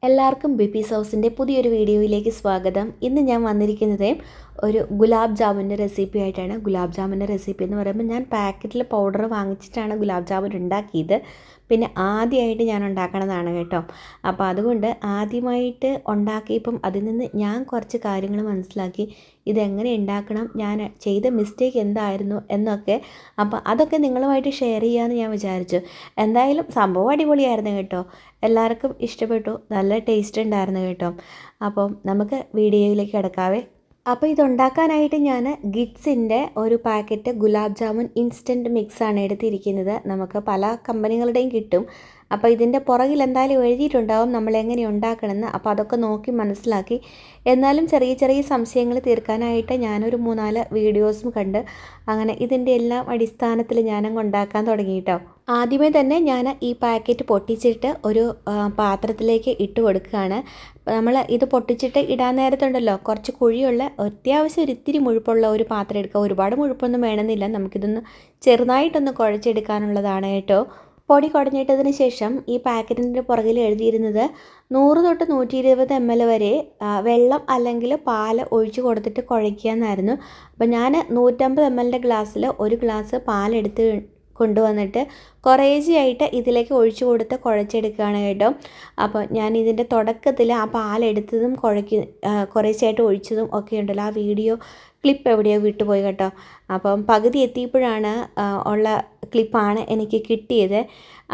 എല്ലാവർക്കും ബിപ്പീസ് ഹൗസിൻ്റെ പുതിയൊരു വീഡിയോയിലേക്ക് സ്വാഗതം. ഇന്ന് ഞാൻ വന്നിരിക്കുന്നത് ഒരു ഗുലാബ് ജാമുൻ്റെ റെസിപ്പി ആയിട്ടാണ്. ഗുലാബ് ജാമുൻ്റെ റെസിപ്പി എന്ന് പറയുമ്പോൾ ഞാൻ പാക്കറ്റിൽ പൗഡർ വാങ്ങിച്ചിട്ടാണ് ഗുലാബ് ജാമുൻ ഉണ്ടാക്കിയത്. പിന്നെ ആദ്യമായിട്ട് ഞാൻ ഉണ്ടാക്കണതാണ് കേട്ടോ. അപ്പോൾ അതുകൊണ്ട് ആദ്യമായിട്ട് ഉണ്ടാക്കിയപ്പം അതിൽ നിന്ന് ഞാൻ കുറച്ച് കാര്യങ്ങൾ മനസ്സിലാക്കി, ഇതെങ്ങനെ ഉണ്ടാക്കണം, ഞാൻ ചെയ്ത മിസ്റ്റേക്ക് എന്തായിരുന്നു എന്നൊക്കെ. അപ്പോൾ അതൊക്കെ നിങ്ങളുമായിട്ട് ഷെയർ ചെയ്യാമെന്ന് ഞാൻ വിചാരിച്ചു. എന്തായാലും സംഭവം അടിപൊളിയായിരുന്നു കേട്ടോ. എല്ലാവർക്കും ഇഷ്ടപ്പെട്ടു, നല്ല ടേസ്റ്റ് ഉണ്ടായിരുന്നു കേട്ടോ. അപ്പം നമുക്ക് വീഡിയോയിലേക്ക് കിടക്കാവേ. അപ്പോൾ ഇതുണ്ടാക്കാനായിട്ട് ഞാൻ ഗിറ്റ്സിൻ്റെ ഒരു പാക്കറ്റ് ഗുലാബ് ജാമുൻ ഇൻസ്റ്റൻറ്റ് മിക്സാണ് എടുത്തിരിക്കുന്നത്. നമുക്ക് പല കമ്പനികളുടെയും കിട്ടും. അപ്പോൾ ഇതിൻ്റെ പുറകിൽ എന്തായാലും എഴുതിയിട്ടുണ്ടാവും നമ്മൾ എങ്ങനെ ഉണ്ടാക്കണമെന്ന്. അപ്പോൾ അതൊക്കെ നോക്കി മനസ്സിലാക്കി. എന്നാലും ചെറിയ ചെറിയ സംശയങ്ങൾ തീർക്കാനായിട്ട് ഞാനൊരു 3-4 വീഡിയോസും കണ്ട് അങ്ങനെ ഇതിൻ്റെ എല്ലാം അടിസ്ഥാനത്തിൽ ഞാനങ്ങ് ഉണ്ടാക്കാൻ തുടങ്ങി കേട്ടോ. ആദ്യമേ തന്നെ ഞാൻ ഈ പാക്കറ്റ് പൊട്ടിച്ചിട്ട് ഒരു പാത്രത്തിലേക്ക് ഇട്ട് കൊടുക്കുകയാണ്. നമ്മൾ ഇത് പൊട്ടിച്ചിട്ട് ഇടാൻ നേരത്തുണ്ടല്ലോ, കുറച്ച് കുഴിയുള്ള അത്യാവശ്യം ഒരു ഇത്തിരി മുഴുപ്പുള്ള ഒരു പാത്രം എടുക്കുക. ഒരുപാട് മുഴുപ്പൊന്നും വേണമെന്നില്ല, നമുക്കിതൊന്ന് ചെറുതായിട്ടൊന്ന് കുഴച്ചെടുക്കാനുള്ളതാണ് കേട്ടോ. പൊടി കുടഞ്ഞിട്ടതിന് ശേഷം ഈ പാക്കറ്റിൻ്റെ പുറകിൽ എഴുതിയിരുന്നത് 100 തൊട്ട് 120 ml വരെ വെള്ളം അല്ലെങ്കിൽ പാല് ഒഴിച്ച് കൊടുത്തിട്ട് കുഴയ്ക്കുക എന്നായിരുന്നു. അപ്പോൾ ഞാൻ 150 ml ഗ്ലാസ്സിൽ ഒരു ഗ്ലാസ് പാലെടുത്ത് കൊണ്ടുവന്നിട്ട് കുറേശ്ശെയായിട്ട് ഇതിലേക്ക് ഒഴിച്ചു കൊടുത്ത് കുഴച്ചെടുക്കുകയാണ് കേട്ടോ. അപ്പോൾ ഞാൻ ഇതിൻ്റെ തുടക്കത്തിൽ ആ പാലെടുത്തതും കുറേശ്ശെയായിട്ട് ഒഴിച്ചതും ഒക്കെ ഉണ്ടല്ലോ, ആ വീഡിയോ ക്ലിപ്പ് എവിടെയോ വിട്ടുപോയി കേട്ടോ. അപ്പം പകുതി എത്തിയപ്പോഴാണ് ഉള്ള ക്ലിപ്പാണ് എനിക്ക് കിട്ടിയത്.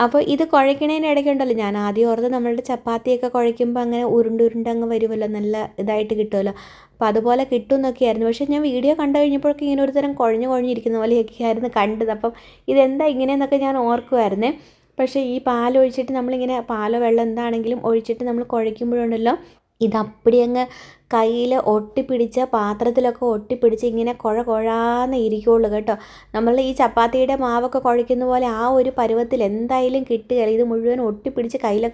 അപ്പോൾ ഇത് കുഴയ്ക്കണതിനിടയ്ക്ക് ഉണ്ടല്ലോ, ഞാൻ ആദ്യം ഓർത്ത് നമ്മളുടെ ചപ്പാത്തിയൊക്കെ കുഴയ്ക്കുമ്പോൾ അങ്ങനെ ഉരുണ്ടങ്ങ് വരുമല്ലോ, നല്ല ഇതായിട്ട് കിട്ടുമല്ലോ. അപ്പോൾ അതുപോലെ കിട്ടുമെന്നൊക്കെയായിരുന്നു. പക്ഷേ ഞാൻ വീഡിയോ കണ്ടു കഴിഞ്ഞപ്പോഴൊക്കെ ഇങ്ങനെ ഒരു തരം കുഴഞ്ഞിരിക്കുന്ന പോലെയൊക്കെ ആയിരുന്നു കണ്ടത്. അപ്പം ഇതെന്താ ഇങ്ങനെയെന്നൊക്കെ ഞാൻ ഓർക്കുമായിരുന്നേ. പക്ഷേ ഈ പാലൊഴിച്ചിട്ട് നമ്മളിങ്ങനെ പാലോ വെള്ളം എന്താണെങ്കിലും ഒഴിച്ചിട്ട് നമ്മൾ കുഴയ്ക്കുമ്പോഴുണ്ടല്ലോ, ഇതപ്പടി അങ്ങ് കയ്യിൽ ഒട്ടിപ്പിടിച്ച് പാത്രത്തിലൊക്കെ ഒട്ടിപ്പിടിച്ച് ഇങ്ങനെ കുഴാന്ന് ഇരിക്കുകയുള്ളൂ കേട്ടോ. നമ്മൾ ഈ ചപ്പാത്തിയുടെ മാവൊക്കെ കുഴയ്ക്കുന്ന പോലെ ആ ഒരു പരുവത്തിൽ എന്തായാലും കിട്ടുകയില്ല. ഇത് മുഴുവൻ ഒട്ടിപ്പിടിച്ച് കയ്യിൽ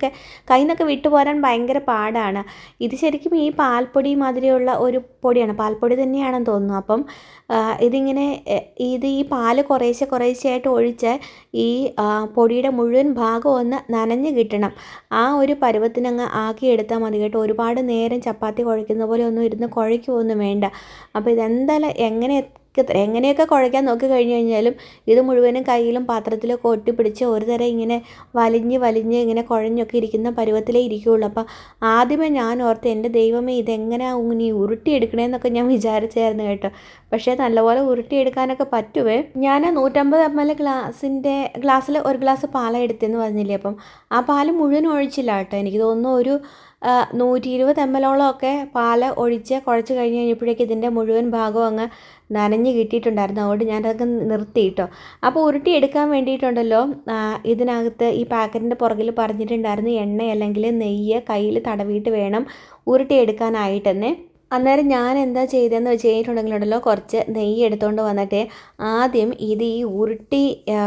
നിന്നൊക്കെ വിട്ടുപോരാൻ ഭയങ്കര പാടാണ്. ഇത് ശരിക്കും ഈ പാൽപ്പൊടി മാതിരിയുള്ള ഒരു പൊടിയാണ്, പാൽപ്പൊടി തന്നെയാണെന്ന് തോന്നുന്നു. അപ്പം ഇതിങ്ങനെ ഈ പാല് കുറേശ്ശെയായിട്ട് ഒഴിച്ച് ഈ പൊടിയുടെ മുഴുവൻ ഭാഗം ഒന്ന് നനഞ്ഞ് കിട്ടണം. ആ ഒരു പരുവത്തിനങ്ങ് ആക്കിയെടുത്താൽ മതി കേട്ടോ. ഒരുപാട് നേരം ചപ്പാത്തി കുഴയ്ക്കുന്ന പോലെ ഒന്നും ഇരുന്ന് കുഴയ്ക്കുകയൊന്നും വേണ്ട. അപ്പോൾ ഇതെന്തായാലും എങ്ങനെയൊക്കെ കുഴയ്ക്കാൻ നോക്കി കഴിഞ്ഞ് കഴിഞ്ഞാലും ഇത് മുഴുവനും കയ്യിലും പാത്രത്തിലൊക്കെ ഒട്ടിപ്പിടിച്ച് ഒരു തരം ഇങ്ങനെ വലിഞ്ഞ് ഇങ്ങനെ കുഴഞ്ഞൊക്കെ ഇരിക്കുന്ന പരുവത്തിലേ ഇരിക്കുകയുള്ളൂ. അപ്പോൾ ആദ്യമേ ഞാൻ ഓർത്ത്, എൻ്റെ ദൈവമേ ഇതെങ്ങനെയാണ് ഇനി ഉരുട്ടിയെടുക്കണേന്നൊക്കെ ഞാൻ വിചാരിച്ചായിരുന്നു കേട്ടോ. പക്ഷേ നല്ലപോലെ ഉരുട്ടിയെടുക്കാനൊക്കെ പറ്റുമേ. ഞാൻ 150 ml ഗ്ലാസ്സിൽ ഒരു ഗ്ലാസ് പാല എടുത്തെന്ന് പറഞ്ഞില്ലേ. അപ്പം ആ പാല് മുഴുവൻ ഒഴിച്ചില്ല കേട്ടോ. എനിക്ക് തോന്നുന്നു ഒരു 120 ml ഒക്കെ പാല് ഒഴിച്ച് കുഴച്ച് കഴിഞ്ഞ് കഴിഞ്ഞപ്പോഴേക്കും ഇതിൻ്റെ മുഴുവൻ ഭാഗവും അങ്ങ് നനഞ്ഞ് കിട്ടിയിട്ടുണ്ടായിരുന്നു. അതുകൊണ്ട് ഞാനതൊക്കെ നിർത്തി കേട്ടോ. അപ്പോൾ ഉരുട്ടിയെടുക്കാൻ വേണ്ടിയിട്ടുണ്ടല്ലോ, ഇതിനകത്ത് ഈ പാക്കറ്റിൻ്റെ പുറകിൽ പറഞ്ഞിട്ടുണ്ടായിരുന്നു എണ്ണ അല്ലെങ്കിൽ നെയ്യ് കയ്യിൽ തടവിയിട്ട് വേണം ഉരുട്ടിയെടുക്കാനായിട്ടെന്നെ. അന്നേരം ഞാൻ എന്താ ചെയ്തതെന്ന് വെച്ച് കഴിഞ്ഞിട്ടുണ്ടെങ്കിലുണ്ടല്ലോ, കുറച്ച് നെയ്യ് എടുത്തുകൊണ്ട് വന്നിട്ട് ആദ്യം ഈ ഉരുട്ടി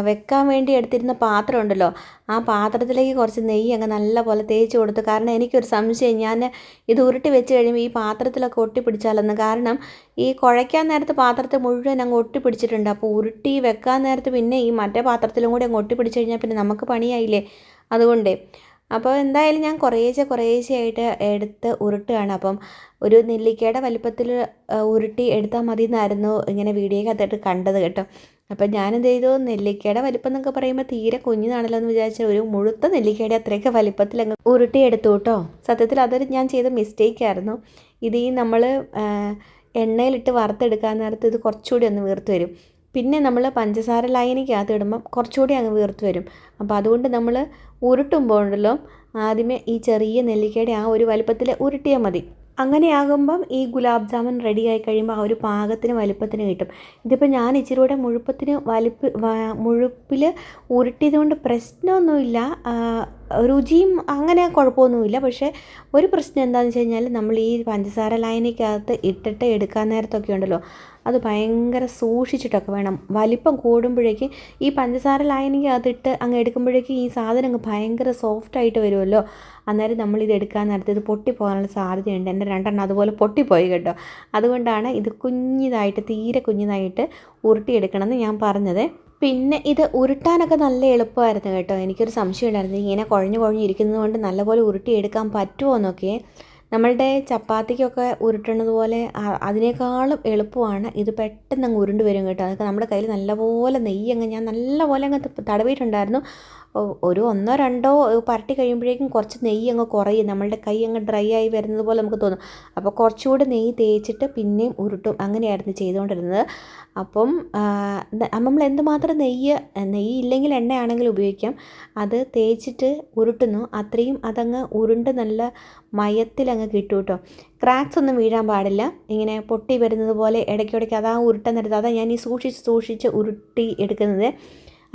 വെക്കാൻ വേണ്ടി എടുത്തിരുന്ന പാത്രം ഉണ്ടല്ലോ, ആ പാത്രത്തിലേക്ക് കുറച്ച് നെയ്യ് അങ്ങ് നല്ല പോലെ തേച്ച് കൊടുത്തു. കാരണം എനിക്കൊരു സംശയം, ഞാൻ ഇത് ഉരുട്ടി വെച്ച് കഴിയുമ്പോൾ ഈ പാത്രത്തിലൊക്കെ ഒട്ടിപ്പിടിച്ചാലെന്ന്. കാരണം ഈ കുഴയ്ക്കാൻ നേരത്ത് പാത്രത്തിൽ മുഴുവൻ അങ്ങ് ഒട്ടിപ്പിടിച്ചിട്ടുണ്ട്. അപ്പോൾ ഉരുട്ടി വെക്കാൻ നേരത്ത് പിന്നെ ഈ മറ്റേ പാത്രത്തിലും കൂടി അങ്ങ് ഒട്ടിപ്പിടിച്ച് കഴിഞ്ഞാൽ പിന്നെ നമുക്ക് പണിയായില്ലേ. അതുകൊണ്ടേ അപ്പോൾ എന്തായാലും ഞാൻ കുറേശ്ശെയായിട്ട് എടുത്ത് ഉരുട്ടുകയാണ്. അപ്പം ഒരു നെല്ലിക്കയുടെ വലിപ്പത്തിൽ ഉരുട്ടി എടുത്താൽ മതി എന്നായിരുന്നു ഇങ്ങനെ വീഡിയോക്കകത്തിട്ട് കണ്ടത് കേട്ടോ. അപ്പം ഞാനെന്ത് ചെയ്തു, നെല്ലിക്കയുടെ വലിപ്പം എന്നൊക്കെ പറയുമ്പോൾ തീരെ കുഞ്ഞിനാണല്ലോ എന്ന് വിചാരിച്ചാൽ ഒരു മുഴുത്ത നെല്ലിക്കയുടെ അത്രയൊക്കെ വലിപ്പത്തിൽ അങ്ങ് ഉരുട്ടി എടുത്തു കേട്ടോ. സത്യത്തിൽ അതൊരു ഞാൻ ചെയ്ത മിസ്റ്റേക്കായിരുന്നു. ഇത് നമ്മൾ എണ്ണയിലിട്ട് വറുത്തെടുക്കാൻ നേരത്ത് ഇത് കുറച്ചുകൂടി ഒന്ന് വീർത്ത് വരും. പിന്നെ നമ്മൾ പഞ്ചസാര ലായനിക്കകത്ത് ഇടുമ്പം കുറച്ചുകൂടി അങ്ങ് വീർത്ത് വരും. അപ്പോൾ അതുകൊണ്ട് നമ്മൾ ഉരുട്ടുമ്പോൾ ഉണ്ടല്ലോ, ആദ്യമേ ഈ ചെറിയ നെല്ലിക്കയുടെ ആ ഒരു വലിപ്പത്തിൽ ഉരുട്ടിയാൽ മതി. അങ്ങനെയാകുമ്പം ഈ ഗുലാബ് ജാമുൻ റെഡിയായി കഴിയുമ്പോൾ ആ ഒരു പാകത്തിന് വലിപ്പത്തിന് കിട്ടും. ഇതിപ്പോൾ ഞാൻ ഇച്ചിരി കൂടെ മുഴുപ്പിൽ ഉരുട്ടിയത് കൊണ്ട് പ്രശ്നമൊന്നുമില്ല, രുചിയും അങ്ങനെ കുഴപ്പമൊന്നുമില്ല. പക്ഷേ ഒരു പ്രശ്നം എന്താണെന്ന് വെച്ച് കഴിഞ്ഞാൽ, നമ്മൾ ഈ പഞ്ചസാര ലായനിക്കകത്ത് ഇട്ടിട്ട് എടുക്കാൻ നേരത്തൊക്കെ ഉണ്ടല്ലോ, അത് ഭയങ്കര സൂക്ഷിച്ചിട്ടൊക്കെ വേണം. വലിപ്പം കൂടുമ്പോഴേക്കും ഈ പഞ്ചസാര ലായനിക്കകത്തിട്ട് അങ്ങ് എടുക്കുമ്പോഴേക്കും ഈ സാധനം അങ്ങ് ഭയങ്കര സോഫ്റ്റായിട്ട് വരുമല്ലോ. അന്നേരം നമ്മളിത് എടുക്കാൻ നേരത്ത് ഇത് പൊട്ടിപ്പോകാനുള്ള സാധ്യതയുണ്ട്. എൻ്റെ 2 അതുപോലെ പൊട്ടിപ്പോയി കേട്ടോ. അതുകൊണ്ടാണ് ഇത് തീരെ കുഞ്ഞിതായിട്ട് ഉരുട്ടിയെടുക്കണമെന്ന് ഞാൻ പറഞ്ഞത്. പിന്നെ ഇത് ഉരുട്ടാനൊക്കെ നല്ല എളുപ്പമായിരുന്നു കേട്ടോ. എനിക്കൊരു സംശയം ഉണ്ടായിരുന്നു, ഇങ്ങനെ കുഴഞ്ഞു കുഴഞ്ഞിരിക്കുന്നത് കൊണ്ട് നല്ലപോലെ ഉരുട്ടിയെടുക്കാൻ പറ്റുമോ എന്നൊക്കെ. നമ്മളുടെ ചപ്പാത്തിക്കൊക്കെ ഉരുട്ടുന്നത് പോലെ അതിനേക്കാളും എളുപ്പമാണ് ഇത്. പെട്ടെന്ന് അങ്ങ് ഉരുണ്ട് വരും കേട്ടോ. അതൊക്കെ നമ്മുടെ കയ്യിൽ നല്ലപോലെ ഞാൻ നല്ലപോലെ അങ്ങ് തടവിയിട്ടുണ്ടായിരുന്നു. ഒരു 1-2 പരട്ടി കഴിയുമ്പോഴേക്കും കുറച്ച് നെയ്യ് അങ്ങ് കുറയും. നമ്മളുടെ കൈ അങ്ങ് ഡ്രൈ ആയി വരുന്നത് പോലെ നമുക്ക് തോന്നും. അപ്പോൾ കുറച്ചുകൂടി നെയ്യ് തേച്ചിട്ട് പിന്നെയും ഉരുട്ടും. അങ്ങനെയായിരുന്നു ചെയ്തുകൊണ്ടിരുന്നത്. അപ്പം നമ്മൾ എന്തുമാത്രം നെയ്യ് ഇല്ലെങ്കിൽ എണ്ണയാണെങ്കിലും ഉപയോഗിക്കാം. അത് തേച്ചിട്ട് ഉരുട്ടുന്നു അത്രയും അതങ്ങ് ഉരുണ്ട് നല്ല മയത്തിലങ്ങ് കിട്ടും കേട്ടോ. ക്രാക്സ് ഒന്നും വീഴാൻ പാടില്ല. ഇങ്ങനെ പൊട്ടി വരുന്നത് പോലെ ഇടയ്ക്കിടയ്ക്ക് അതാ ഉരുട്ടാൻ നേരത്ത് അതാ ഞാൻ ഈ സൂക്ഷിച്ച് ഉരുട്ടി എടുക്കുന്നത്.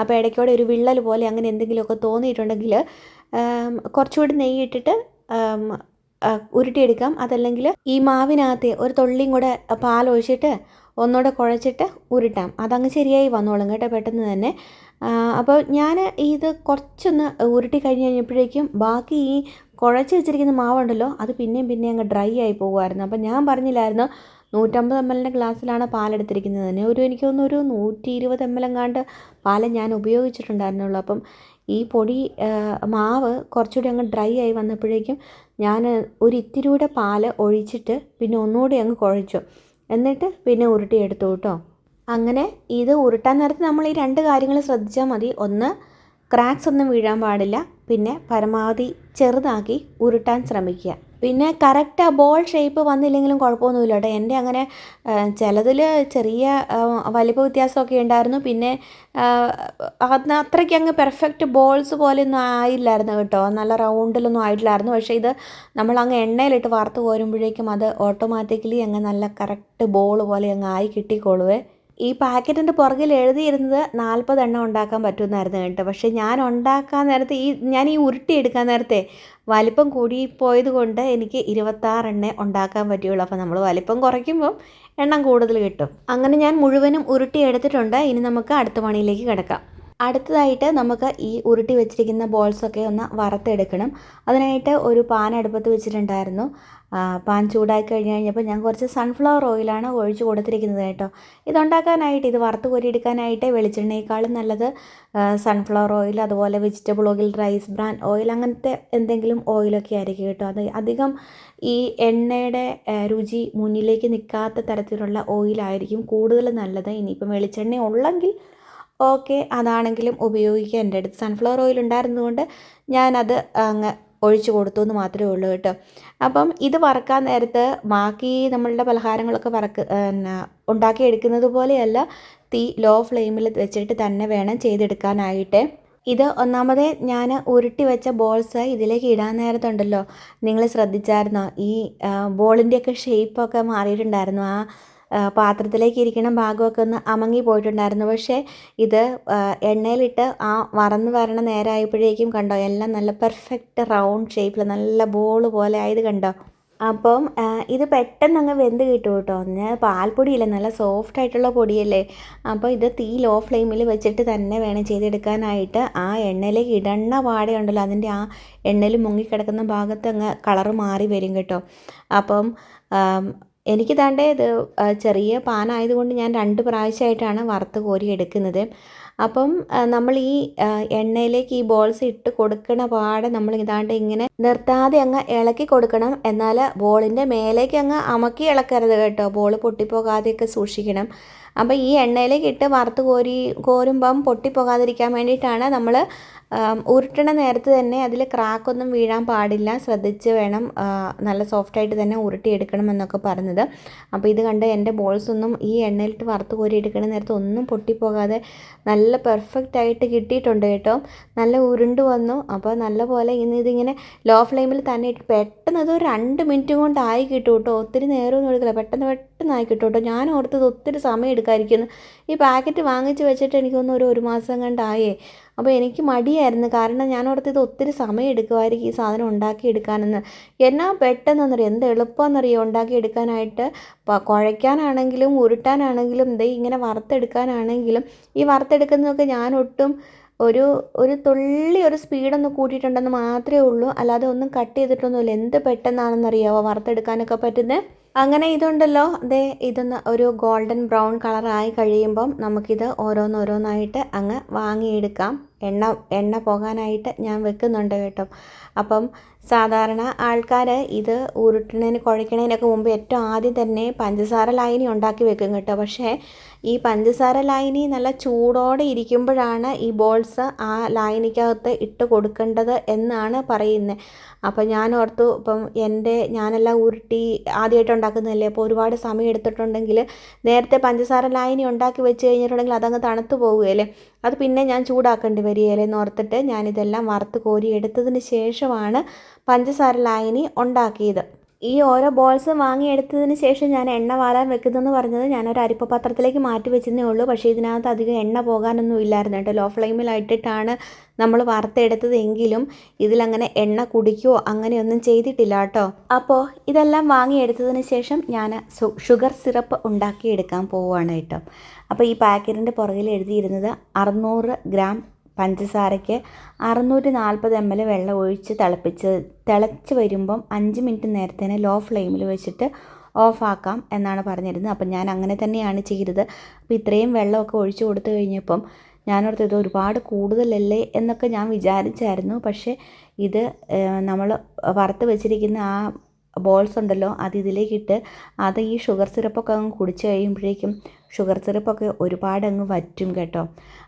അപ്പോൾ ഇടയ്ക്കൂടെ ഒരു വിള്ളൽ പോലെ അങ്ങനെ എന്തെങ്കിലുമൊക്കെ തോന്നിയിട്ടുണ്ടെങ്കിൽ കുറച്ചുകൂടി നെയ്യ് ഇട്ടിട്ട് ഉരുട്ടിയെടുക്കാം. അതല്ലെങ്കിൽ ഈ മാവിനകത്ത് ഒരു തുള്ളിയും കൂടെ പാലൊഴിച്ചിട്ട് ഒന്നുകൂടെ കുഴച്ചിട്ട് ഉരുട്ടാം. അതങ്ങ് ശരിയായി വന്നോളും കേട്ടോ പെട്ടെന്ന് തന്നെ. അപ്പോൾ ഞാൻ ഇത് കുറച്ചൊന്ന് ഉരുട്ടി കഴിഞ്ഞപ്പോഴേക്കും ബാക്കി ഈ കുഴച്ച് വെച്ചിരിക്കുന്ന മാവുണ്ടല്ലോ അത് പിന്നെയും അങ്ങ് ഡ്രൈ ആയി പോകുമായിരുന്നു. അപ്പോൾ ഞാൻ പറഞ്ഞില്ലായിരുന്നു 150 ml ഗ്ലാസ്സിലാണ് പാലെടുത്തിരിക്കുന്നത് തന്നെ. എനിക്ക് തോന്നുന്നു ഒരു 120 ml എങ്ങാണ്ട് പാൽ ഞാൻ ഉപയോഗിച്ചിട്ടുണ്ടായിരുന്നുള്ളൂ. അപ്പം ഈ പൊടി മാവ് കുറച്ചുകൂടി അങ്ങ് ഡ്രൈ ആയി വന്നപ്പോഴേക്കും ഞാൻ ഒരു ഇത്തിരി കൂടെ പാൽ ഒഴിച്ചിട്ട് പിന്നെ ഒന്നുകൂടി അങ്ങ് കുഴച്ചു. എന്നിട്ട് പിന്നെ ഉരുട്ടിയെടുത്തു കേട്ടോ. അങ്ങനെ ഇത് ഉരുട്ടാൻ നേരത്ത് നമ്മൾ ഈ 2 കാര്യങ്ങൾ ശ്രദ്ധിച്ചാൽ മതി. ഒന്ന്, ക്രാക്സ് ഒന്നും വീഴാൻ പാടില്ല. പിന്നെ പരമാവധി ചെറുതാക്കി ഉരുട്ടാൻ ശ്രമിക്കുക. പിന്നെ കറക്റ്റ് ആ ബോൾ ഷേപ്പ് വന്നില്ലെങ്കിലും കുഴപ്പമൊന്നുമില്ല കേട്ടോ. എൻ്റെ അങ്ങനെ ചിലതിൽ ചെറിയ വലിപ്പ വ്യത്യാസമൊക്കെ ഉണ്ടായിരുന്നു. പിന്നെ അത്രയ്ക്ക് അങ്ങ് പെർഫെക്റ്റ് ബോൾസ് പോലെയൊന്നും ആയില്ലായിരുന്നു കേട്ടോ. നല്ല റൗണ്ടിലൊന്നും ആയിട്ടില്ലായിരുന്നു. പക്ഷേ ഇത് നമ്മളങ്ങ് എണ്ണയിലിട്ട് വറുത്ത് കോരുമ്പോഴേക്കും അത് ഓട്ടോമാറ്റിക്കലി അങ്ങ് നല്ല കറക്റ്റ് ബോൾ പോലെ അങ്ങ് ആയി കിട്ടിക്കോളുവേ. ഈ പാക്കറ്റിൻ്റെ പുറകിൽ എഴുതിയിരുന്നത് 40 എണ്ണം ഉണ്ടാക്കാൻ പറ്റുമെന്നായിരുന്നു കേട്ടോ. പക്ഷേ ഞാൻ ഉണ്ടാക്കാൻ നേരത്തെ ഞാൻ ഈ ഉരുട്ടിയെടുക്കാൻ നേരത്തെ വലിപ്പം കൂടിപ്പോയത് കൊണ്ട് എനിക്ക് 26 എണ്ണ ഉണ്ടാക്കാൻ പറ്റുകയുള്ളൂ. അപ്പോൾ നമ്മൾ വലിപ്പം കുറയ്ക്കുമ്പം എണ്ണം കൂടുതൽ കിട്ടും. അങ്ങനെ ഞാൻ മുഴുവനും ഉരുട്ടിയെടുത്തിട്ടുണ്ട്. ഇനി നമുക്ക് അടുത്ത പണിയിലേക്ക് കിടക്കാം. അടുത്തതായിട്ട് നമുക്ക് ഈ ഉരുട്ടി വെച്ചിരിക്കുന്ന ബോൾസൊക്കെ ഒന്ന് വറുത്തെടുക്കണം. അതിനായിട്ട് ഒരു പാൻ അടുപ്പത്ത് വെച്ചിട്ടുണ്ടായിരുന്നു. പാൻ ചൂടാക്കി കഴിഞ്ഞപ്പോൾ ഞാൻ കുറച്ച് സൺഫ്ലവർ ഓയിലാണ് ഒഴിച്ച് കൊടുത്തിരിക്കുന്നത് കേട്ടോ. ഇതുണ്ടാക്കാനായിട്ട് ഇത് വറുത്ത് കോരിയെടുക്കാനായിട്ട് വെളിച്ചെണ്ണയേക്കാളും നല്ലത് സൺഫ്ലവർ ഓയിൽ, അതുപോലെ vegetable oil, rice bran oil, അങ്ങനത്തെ എന്തെങ്കിലും ഓയിലൊക്കെ ആയിരിക്കും കേട്ടോ. അത് അധികം ഈ എണ്ണയുടെ രുചി മുന്നിലേക്ക് നിൽക്കാത്ത തരത്തിലുള്ള ഓയിലായിരിക്കും കൂടുതൽ നല്ലത്. ഇനിയിപ്പം വെളിച്ചെണ്ണ ഉള്ളെങ്കിൽ ഓക്കെ, അതാണെങ്കിലും ഉപയോഗിക്കുക. എൻ്റെ അടുത്ത് സൺഫ്ലവർ ഓയിൽ ഉണ്ടായിരുന്നതുകൊണ്ട് ഞാനത് അങ്ങ് ഒഴിച്ച് കൊടുത്തു എന്ന് മാത്രമേ ഉള്ളൂ കേട്ടോ. അപ്പം ഇത് വറക്കാൻ നേരത്ത് ബാക്കി നമ്മളുടെ പലഹാരങ്ങളൊക്കെ ഉണ്ടാക്കിയെടുക്കുന്നത് പോലെയല്ല, തീ ലോ ഫ്ലെയിമിൽ വെച്ചിട്ട് തന്നെ വേണം ചെയ്തെടുക്കാനായിട്ട്. ഇത് ഒന്നാമതേ ഞാൻ ഉരുട്ടി വെച്ച ബോൾസ് ഇതിലേക്ക് ഇടാൻ നേരത്തുണ്ടല്ലോ, നിങ്ങൾ ശ്രദ്ധിച്ചായിരുന്നോ ഈ ബോളിൻ്റെയൊക്കെ ഷേപ്പൊക്കെ മാറിയിട്ടുണ്ടായിരുന്നു. പാത്രത്തിലേക്ക് ഇരിക്കുന്ന ഭാഗമൊക്കെ ഒന്ന് അമങ്ങി പോയിട്ടുണ്ടായിരുന്നു. പക്ഷേ ഇത് എണ്ണയിലിട്ട് വറന്ന് വരണ നേരമായപ്പോഴേക്കും കണ്ടോ എല്ലാം നല്ല പെർഫെക്റ്റ് റൗണ്ട് ഷേപ്പിൽ നല്ല ബോൾ പോലെ ആയത് കണ്ടോ. അപ്പം ഇത് പെട്ടെന്ന് അങ്ങ് വെന്ത് കിട്ടും കേട്ടോ. പാൽപ്പൊടിയില്ലേ, നല്ല സോഫ്റ്റ് ആയിട്ടുള്ള പൊടിയല്ലേ. അപ്പോൾ ഇത് തീ ലോ ഫ്ലെയിമിൽ വെച്ചിട്ട് തന്നെ വേണം ചെയ്തെടുക്കാനായിട്ട്. ആ എണ്ണയിലേക്ക് ഇടണ പാടെയുണ്ടല്ലോ, അതിൻ്റെ ആ എണ്ണയിൽ മുങ്ങിക്കിടക്കുന്ന ഭാഗത്ത് അങ്ങ് കളറ് മാറി വരും കേട്ടോ. അപ്പം എനിക്ക് താണ്ടേ ഇത് ചെറിയ പാനായതുകൊണ്ട് ഞാൻ 2 പ്രാവശ്യമായിട്ടാണ് വറുത്ത് കോരി എടുക്കുന്നത്. അപ്പം നമ്മൾ ഈ എണ്ണയിലേക്ക് ഈ ബോൾസ് ഇട്ട് കൊടുക്കണ പാടെ നമ്മൾ ഇതാണ്ട് ഇങ്ങനെ നിർത്താതെ അങ്ങ് ഇളക്കി കൊടുക്കണം. എന്നാൽ ബോളിൻ്റെ മേലേക്ക് അങ്ങ് അമക്കി ഇളക്കരുത് കേട്ടോ. ബോൾ പൊട്ടിപ്പോകാതെയൊക്കെ സൂക്ഷിക്കണം. അപ്പോൾ ഈ എണ്ണയിലേക്ക് ഇട്ട് വറുത്ത് കോരുമ്പം പൊട്ടിപ്പോകാതിരിക്കാൻ വേണ്ടിയിട്ടാണ് നമ്മൾ ഉരുട്ടണ നേരത്ത് തന്നെ അതിൽ ക്രാക്കൊന്നും വീഴാൻ പാടില്ല, ശ്രദ്ധിച്ച് വേണം നല്ല സോഫ്റ്റായിട്ട് തന്നെ ഉരുട്ടിയെടുക്കണം എന്നൊക്കെ പറഞ്ഞത്. അപ്പോൾ ഇത് കണ്ട് എൻ്റെ ബോൾസൊന്നും ഈ എണ്ണയിലിട്ട് വറുത്ത് കോരി എടുക്കണ നേരത്ത് ഒന്നും പൊട്ടിപ്പോകാതെ നല്ല പെർഫെക്റ്റ് ആയിട്ട് കിട്ടിയിട്ടുണ്ട് കേട്ടോ. നല്ല ഉരുണ്ട് വന്നു. അപ്പോൾ നല്ലപോലെ ഇതിങ്ങനെ ലോ ഫ്ലെയിമിൽ തന്നെ ഇട്ട് പെട്ടെന്ന് അത് 2 മിനിറ്റ് കൊണ്ടായി കിട്ടും കേട്ടോ. ഒത്തിരി നേരമൊന്നും എടുക്കില്ല, പെട്ടെന്നായി കിട്ടും കേട്ടോ. ഞാൻ ഓർത്തത് ഒത്തിരി സമയം എടുക്കാതിരിക്കുന്നു. ഈ പാക്കറ്റ് വാങ്ങിച്ച് വെച്ചിട്ട് എനിക്കൊന്ന് ഒരു മാസം കണ്ടായേ. അപ്പോൾ എനിക്ക് മടിയായിരുന്നു, കാരണം ഞാൻ ഓർത്തത് ഒത്തിരി സമയം എടുക്കുമായിരിക്കും ഈ സാധനം ഉണ്ടാക്കിയെടുക്കാനെന്ന്. എന്നാ പെട്ടെന്നറിയാം, എന്ത് എളുപ്പമെന്നറിയാം ഉണ്ടാക്കിയെടുക്കാനായിട്ട്. കുഴയ്ക്കാനാണെങ്കിലും ഉരുട്ടാനാണെങ്കിലും ഇങ്ങനെ വറുത്തെടുക്കാനാണെങ്കിലും ഈ വറുത്തെടുക്കുന്നതൊക്കെ ഞാൻ ഒട്ടും ഒരു തുള്ളി ഒരു സ്പീഡൊന്ന് കൂട്ടിയിട്ടുണ്ടെന്ന് മാത്രമേ ഉള്ളൂ, അല്ലാതെ ഒന്നും കട്ട് ചെയ്തിട്ടൊന്നുമില്ല. എന്ത് പെട്ടെന്നാണെന്നറിയാമോ വറുത്തെടുക്കാനൊക്കെ പറ്റുന്നത്. അങ്ങനെ ഇതുണ്ടല്ലോ, ഇതൊന്ന് ഒരു ഗോൾഡൻ ബ്രൗൺ കളറായി കഴിയുമ്പം നമുക്കിത് ഓരോന്നോരോന്നായിട്ട് അങ്ങ് വാങ്ങിയെടുക്കാം. എണ്ണ പോകാനായിട്ട് ഞാൻ വെക്കുന്നുണ്ട് കേട്ടോ. അപ്പം സാധാരണ ആൾക്കാർ ഇത് ഉരുട്ടണതിന് കുഴയ്ക്കണതിനൊക്കെ മുമ്പ് ഏറ്റവും ആദ്യം തന്നെ പഞ്ചസാര ലായനി ഉണ്ടാക്കി വെക്കും കേട്ടോ. പക്ഷേ ഈ പഞ്ചസാര ലായനി നല്ല ചൂടോടെ ഇരിക്കുമ്പോഴാണ് ഈ ബോൾസ് ആ ലായനിക്കകത്ത് ഇട്ട് കൊടുക്കേണ്ടത് എന്നാണ് പറയുന്നത്. അപ്പോൾ ഞാൻ ഓർത്തു, ഇപ്പം ഞാനെല്ലാം ഉരുട്ടി ആദ്യമായിട്ട് ഉണ്ടാക്കുന്നതല്ലേ, അപ്പോൾ ഒരുപാട് സമയം എടുത്തിട്ടുണ്ടെങ്കിൽ നേരത്തെ പഞ്ചസാര ലായനി ഉണ്ടാക്കി വെച്ച് കഴിഞ്ഞിട്ടുണ്ടെങ്കിൽ അതങ്ങ് തണുത്ത് പോവുകയല്ലേ, അത് പിന്നെ ഞാൻ ചൂടാക്കേണ്ടി വരികയല്ലേ എന്ന് ഓർത്തിട്ട് ഞാനിതെല്ലാം വറുത്ത് കോരി എടുത്തതിന് ശേഷമാണ് പഞ്ചസാര ലായനി ഉണ്ടാക്കിയത്. ഈ ഓരോ ബോൾസും വാങ്ങിയെടുത്തതിന് ശേഷം ഞാൻ എണ്ണ വാലാൻ വെക്കുന്നതെന്ന് പറഞ്ഞത് ഞാനൊരു അരിപ്പ പാത്രത്തിലേക്ക് മാറ്റി വെച്ചതേ ഉള്ളൂ. പക്ഷേ ഇതിനകത്ത് അധികം എണ്ണ പോകാനൊന്നും ഇല്ലായിരുന്നു കേട്ടോ. ലോ ഫ്ലെയിമിലായിട്ടിട്ടാണ് നമ്മൾ വറുത്തെടുത്തത് എങ്കിലും ഇതിലങ്ങനെ എണ്ണ കുടിക്കുകയോ അങ്ങനെയൊന്നും ചെയ്തിട്ടില്ല കേട്ടോ. അപ്പോൾ ഇതെല്ലാം വാങ്ങിയെടുത്തതിന് ശേഷം ഞാൻ ഷുഗർ സിറപ്പ് ഉണ്ടാക്കിയെടുക്കാൻ പോവുകയാണ് കേട്ടോ. അപ്പോൾ ഈ പാക്കറ്റിൻ്റെ പുറകിൽ എഴുതിയിരുന്നത് 600 ഗ്രാം പഞ്ചസാരയ്ക്ക് 640 ml വെള്ളം ഒഴിച്ച് തിളച്ച് വരുമ്പം 5 മിനിറ്റ് നേരത്തേനെ ലോ ഫ്ലെയിമിൽ വെച്ചിട്ട് ഓഫാക്കാം എന്നാണ് പറഞ്ഞിരുന്നത്. അപ്പം ഞാൻ അങ്ങനെ തന്നെയാണ് ചെയ്തത്. അപ്പോൾ ഇത്രയും വെള്ളമൊക്കെ ഒഴിച്ച് കൊടുത്തു കഴിഞ്ഞപ്പം ഞാനോർത്ത് ഇത് ഒരുപാട് കൂടുതലല്ലേ എന്നൊക്കെ ഞാൻ വിചാരിച്ചായിരുന്നു. പക്ഷേ ഇത് നമ്മൾ വറുത്ത് വെച്ചിരിക്കുന്ന ആ ബോൾസ് ഉണ്ടല്ലോ, അത് ഇതിലേക്കിട്ട് അത് ഈ ഷുഗർ സിറപ്പൊക്കെ അങ്ങ് കുടിച്ച് കഴിയുമ്പോഴേക്കും ഷുഗർ സിറപ്പൊക്കെ ഒരുപാട് അങ്ങ് വറ്റും കേട്ടോ.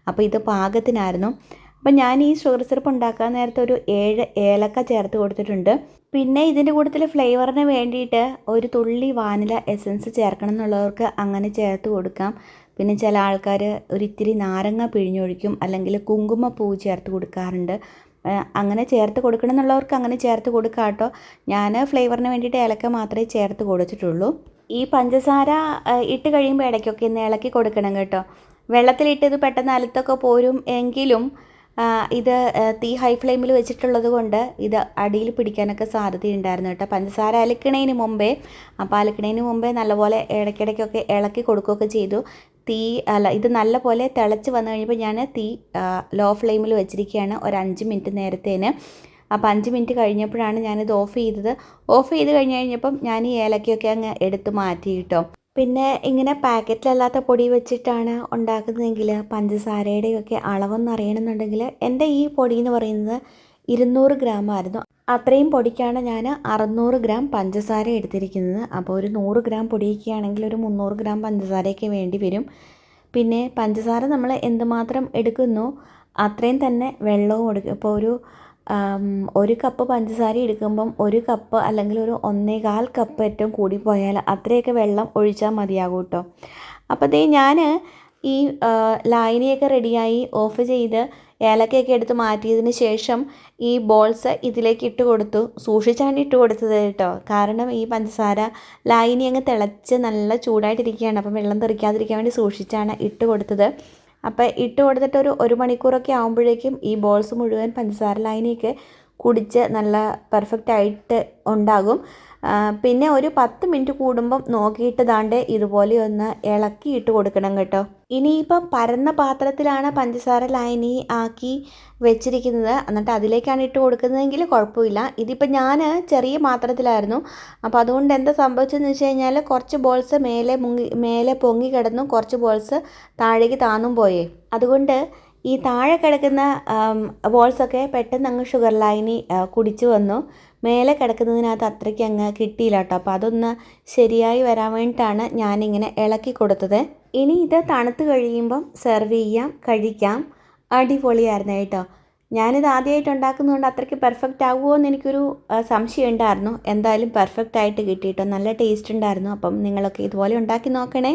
അപ്പോൾ ഇത് പാകത്തിനായിരുന്നു. അപ്പം ഞാൻ ഈ ഷുഗർ സിറപ്പ് ഉണ്ടാക്കാൻ നേരത്തെ ഒരു 7 ഏലക്ക ചേർത്ത് കൊടുത്തിട്ടുണ്ട്. പിന്നെ ഇതിൻ്റെ കൂട്ടത്തിൽ ഫ്ലേവറിന് വേണ്ടിയിട്ട് ഒരു തുള്ളി വാനില എസൻസ് ചേർക്കണം എന്നുള്ളവർക്ക് അങ്ങനെ ചേർത്ത് കൊടുക്കാം. പിന്നെ ചില ആൾക്കാർ ഒരിത്തിരി നാരങ്ങ പിഴിഞ്ഞൊഴിക്കും, അല്ലെങ്കിൽ കുങ്കുമപ്പൂ ചേർത്ത് കൊടുക്കാറുണ്ട്. അങ്ങനെ ചേർത്ത് കൊടുക്കണം എന്നുള്ളവർക്ക് അങ്ങനെ ചേർത്ത് കൊടുക്കാം കേട്ടോ. ഞാൻ ഫ്ലേവറിന് വേണ്ടിയിട്ട് ഏലക്ക മാത്രമേ ചേർത്ത് കൊടുത്തിട്ടുള്ളൂ. ഈ പഞ്ചസാര ഇട്ട് കഴിയുമ്പോൾ ഇടയ്ക്കൊക്കെ ഒന്ന് ഇളക്കി കൊടുക്കണം കേട്ടോ. വെള്ളത്തിലിട്ട് ഇത് പെട്ടെന്ന് അലുത്തൊക്കെ പോരും എങ്കിലും ഇത് തീ ഹൈ ഫ്ലെയിമിൽ വെച്ചിട്ടുള്ളത് കൊണ്ട് ഇത് അടിയിൽ പിടിക്കാനൊക്കെ സാധ്യതയുണ്ടായിരുന്നു കേട്ടോ. പഞ്ചസാര അലക്കണതിന് മുമ്പേ നല്ലപോലെ ഇടയ്ക്കിടയ്ക്കൊക്കെ ഇളക്കി കൊടുക്കുകയൊക്കെ ചെയ്തു. ഇത് നല്ലപോലെ തിളച്ച് വന്നു കഴിഞ്ഞപ്പോൾ ഞാൻ തീ ലോ ഫ്ലെയിമിൽ വെച്ചിരിക്കുകയാണ് ഒരു 5 മിനിറ്റ് നേരത്തേന്. അപ്പോൾ 5 മിനിറ്റ് കഴിഞ്ഞപ്പോഴാണ് ഞാനിത് ഓഫ് ചെയ്തത്. ഓഫ് ചെയ്ത് കഴിഞ്ഞപ്പം ഞാൻ ഈ ഏലക്കയൊക്കെ അങ്ങ് എടുത്ത് മാറ്റി കേട്ടോ. പിന്നെ ഇങ്ങനെ പാക്കറ്റിലല്ലാത്ത പൊടി വെച്ചിട്ടാണ് ഉണ്ടാക്കുന്നതെങ്കിൽ പഞ്ചസാരയുടെയൊക്കെ അളവൊന്നും അറിയണമെന്നുണ്ടെങ്കിൽ എൻ്റെ ഈ പൊടി എന്ന് പറയുന്നത് 200 ഗ്രാം ആയിരുന്നു. അത്രയും പൊടിക്കാണ് ഞാൻ 600 ഗ്രാം പഞ്ചസാര എടുത്തിരിക്കുന്നത്. അപ്പോൾ ഒരു 100 ഗ്രാം പൊടിയൊക്കെ ആണെങ്കിൽ ഒരു 300 ഗ്രാം പഞ്ചസാരയൊക്കെ വേണ്ടി വരും. പിന്നെ പഞ്ചസാര നമ്മൾ എന്തുമാത്രം എടുക്കുന്നു അത്രയും തന്നെ വെള്ളവും എടുക്കും. ഇപ്പോൾ ഒരു കപ്പ് പഞ്ചസാര എടുക്കുമ്പം 1 കപ്പ് അല്ലെങ്കിൽ ഒരു 1.25 കപ്പ് ഏറ്റവും കൂടിപ്പോയാൽ അത്രയൊക്കെ വെള്ളം ഒഴിച്ചാൽ മതിയാകും കേട്ടോ. അപ്പോൾ ഞാൻ ഈ ലായനിയൊക്കെ റെഡിയായി ഓഫ് ചെയ്ത് ഏലക്കയൊക്കെ എടുത്ത് മാറ്റിയതിന് ശേഷം ഈ ബോൾസ് ഇതിലേക്ക് ഇട്ട് കൊടുത്തു. സൂക്ഷിച്ചാണ് ഇട്ട് കൊടുത്തത് കേട്ടോ. കാരണം ഈ പഞ്ചസാര ലായനി അങ്ങ് തിളച്ച് നല്ല ചൂടായിട്ടിരിക്കുകയാണ്. അപ്പം വെള്ളം തെറിക്കാതിരിക്കാൻ വേണ്ടി സൂക്ഷിച്ചാണ് ഇട്ട് കൊടുത്തത്. അപ്പോൾ ഇട്ട് കൊടുത്തിട്ട് ഒരു മണിക്കൂറൊക്കെ ആകുമ്പോഴേക്കും ഈ ബോൾസ് മുഴുവൻ പഞ്ചസാര ലായനിയൊക്കെ കുടിച്ച് നല്ല പെർഫെക്റ്റായിട്ട് ഉണ്ടാകും. പിന്നെ ഒരു 10 മിനിറ്റ് കൂടുമ്പം നോക്കിയിട്ട് ദാണ്ട് ഇതുപോലെ ഒന്ന് ഇളക്കിയിട്ട് കൊടുക്കണം കേട്ടോ. ഇനിയിപ്പം പരന്ന പാത്രത്തിലാണ് പഞ്ചസാര ലായനി ആക്കി വെച്ചിരിക്കുന്നത്, എന്നിട്ട് അതിലേക്കാണ് ഇട്ട് കൊടുക്കുന്നതെങ്കിൽ കുഴപ്പമില്ല. ഇതിപ്പോൾ ഞാൻ ചെറിയ പാത്രത്തിലായിരുന്നു. അപ്പോൾ അതുകൊണ്ട് എന്താ സംഭവിച്ചതെന്ന് വെച്ച് കഴിഞ്ഞാൽ കുറച്ച് ബോൾസ് മേലെ പൊങ്ങി കിടന്നു, കുറച്ച് ബോൾസ് താഴേക്ക് താന്നും പോയേ. അതുകൊണ്ട് ഈ താഴെ കിടക്കുന്ന ബോൾസൊക്കെ പെട്ടെന്ന് അങ്ങ് ഷുഗർ ലായനി കുടിച്ചു വന്നു. മേലെ കിടക്കുന്നതിനകത്ത് അത്രയ്ക്ക് അങ്ങ് കിട്ടിയില്ല കേട്ടോ. അപ്പോൾ അതൊന്ന് ശരിയായി വരാൻ വേണ്ടിയിട്ടാണ് ഞാനിങ്ങനെ ഇളക്കി കൊടുത്തത്. ഇനി ഇത് തണുത്ത് കഴിയുമ്പം സെർവ് ചെയ്യാം, കഴിക്കാം. അടിപൊളിയായിരുന്നു കേട്ടോ. ഞാനിത് ആദ്യമായിട്ട് ഉണ്ടാക്കുന്നതുകൊണ്ട് അത്രയ്ക്ക് പെർഫെക്റ്റ് ആകുമോ എന്ന് എനിക്കൊരു സംശയം ഉണ്ടായിരുന്നു. എന്തായാലും പെർഫെക്റ്റ് ആയിട്ട് കിട്ടിയിട്ടോ. നല്ല ടേസ്റ്റ് ഉണ്ടായിരുന്നു. അപ്പം നിങ്ങളൊക്കെ ഇതുപോലെ ഉണ്ടാക്കി നോക്കണേ.